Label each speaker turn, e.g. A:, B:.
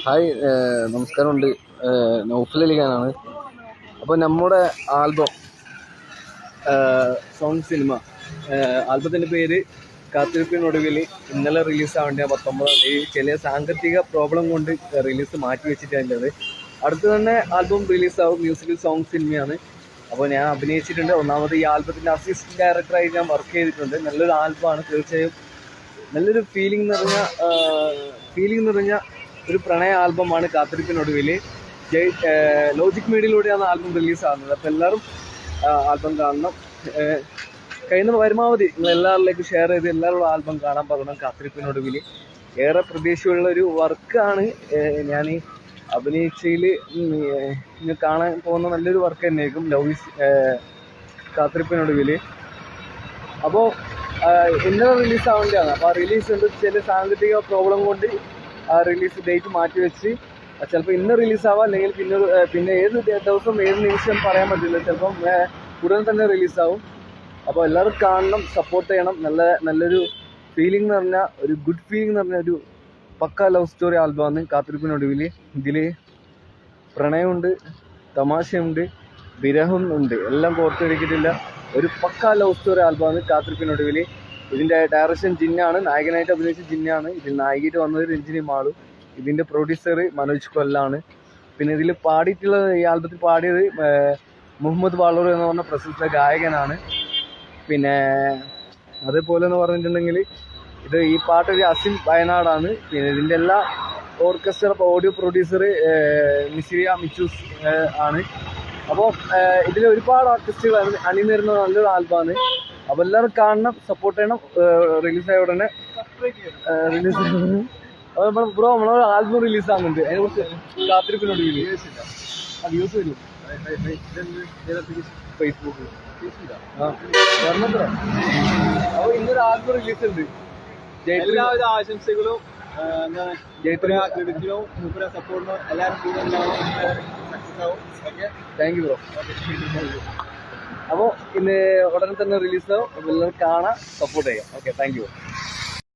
A: Hi, നമസ്കാരമുണ്ട്. നൗഫൽ അലിഖാനാണ്. അപ്പോൾ നമ്മുടെ ആൽബം സൗണ്ട് സിനിമ ആൽബത്തിൻ്റെ പേര് കാത്തിരിപ്പിനൊടുവിൽ ഇന്നലെ റിലീസാവേണ്ട 19-ാം തീയതി ചില സാങ്കേതിക പ്രോബ്ലം കൊണ്ട് റിലീസ് മാറ്റി വെച്ചിട്ടുള്ളത്. അടുത്ത് തന്നെ ആൽബം റിലീസാവും. മ്യൂസിക്കൽ സോങ് സിനിമയാണ്. അപ്പോൾ ഞാൻ അഭിനയിച്ചിട്ടുണ്ട്. ഒന്നാമത് ഈ ആൽബത്തിൻ്റെ അസിസ്റ്റൻറ്റ് ഡയറക്ടറായി ഞാൻ വർക്ക് ചെയ്തിട്ടുണ്ട്. നല്ലൊരു ആൽബമാണ്. തീർച്ചയായും നല്ലൊരു ഫീലിംഗ് നിറഞ്ഞ ഒരു പ്രണയ ആൽബമാണ് കാത്തിരിപ്പിനൊടുവിൽ. Logic മീഡിയയിലൂടെയാണ് album റിലീസാകുന്നത്. അപ്പോൾ എല്ലാവരും ആൽബം കാണണം. കഴിയുന്ന പരമാവധി നിങ്ങൾ എല്ലാവരിലേക്കും ഷെയർ ചെയ്ത് എല്ലാവരും ആൽബം കാണാൻ പറയണം. കാത്തിരിപ്പിനൊടുവിൽ ഏറെ പ്രതീക്ഷയുള്ളൊരു വർക്കാണ്. ഞാൻ അഭിനയിച്ചതിൽ നിങ്ങൾ കാണാൻ പോകുന്ന നല്ലൊരു വർക്ക് തന്നെയായിരിക്കും കാത്തിരിപ്പിനൊടുവിൽ. അപ്പോൾ ഇന്നലെ റിലീസാവേണ്ടതാണ്. അപ്പോൾ ആ റിലീസ് ഉണ്ട് ചില സാങ്കേതിക പ്രോബ്ലം കൊണ്ട് ആ റിലീസ് ഡേറ്റ് മാറ്റി വെച്ച് ചിലപ്പോൾ ഇന്ന് റിലീസാവാം, അല്ലെങ്കിൽ പിന്നെ ഏത് ദിവസം ഏത് നിമിഷം പറയാൻ പറ്റില്ല. ചിലപ്പം ഉടൻ തന്നെ റിലീസാവും. അപ്പോൾ എല്ലാവരും കാണണം, സപ്പോർട്ട് ചെയ്യണം. നല്ലൊരു ഫീലിംഗ് നിറഞ്ഞ ഒരു ഗുഡ് ഫീലിംഗ് നിറഞ്ഞ ഒരു പക്ക ലവ് സ്റ്റോറി ആൽബമാണ് കാത്തിരിപ്പിനൊടുവിൽ. ഇതിൽ പ്രണയമുണ്ട്, തമാശയുണ്ട്, വിരഹം ഉണ്ട്, എല്ലാം കോർത്തിരിക്കിട്ടില്ല. ഒരു പക്ക ലവ് സ്റ്റോറി ആൽബമാണ് കാത്തിരിപ്പിനൊടുവിൽ. ഇതിൻ്റെ ഡയറക്ഷൻ ജിന്നാണ്. നായകനായിട്ട് അഭിനയിച്ച ജിന്നാണ്. ഇതിൽ നായികയായിട്ട് വന്നത് രഞ്ജിനി മാളു. ഇതിൻ്റെ പ്രൊഡ്യൂസർ മനോജ് കൊല്ലാണ്. പിന്നെ ഇതിൽ പാടിയിട്ടുള്ളത്, ഈ ആൽബത്തിൽ പാടിയത് മുഹമ്മദ് വാളൂർ എന്ന് പറഞ്ഞ പ്രസിദ്ധ ഗായകനാണ്. പിന്നെ അതേപോലെ എന്ന് പറഞ്ഞിട്ടുണ്ടെങ്കിൽ ഈ പാട്ടൊരു അസിൻ വയനാടാണ്. പിന്നെ ഇതിൻ്റെ എല്ലാ orchestra audio producer Misiriya Michu's ആണ്. അപ്പോൾ ഇതിൽ ഒരുപാട് ആർട്ടിസ്റ്റുകൾ അണിനിരുന്ന നല്ലൊരു ആൽബമാണ്. അപ്പോൾ എല്ലാവരും കാണണം, സപ്പോർട്ട് ചെയ്യണം. റിലീസായ ഉടനെ ബ്രോ നമ്മളൊരു ആൽബം റിലീസാകുന്നുണ്ട്. അതിനെക്കുറിച്ച് കാത്തിരിപ്പിനൊടുവിൽ വ്യൂസ് വരും ഫേസ്ബുക്കിൽ. അപ്പോൾ ഇന്നൊരു ആൽബം റിലീസ് ഉണ്ട്.
B: എല്ലാവിധ ആശംസകളും സപ്പോർട്ടിനും എല്ലാവരും സക്സസ് ആവും.
A: Thank you bro. അപ്പോൾ ഇന്ന് ഉടനെ തന്നെ റിലീസാവും. എല്ലാവരും കാണാൻ സപ്പോർട്ട് ചെയ്യാം. Okay, thank you.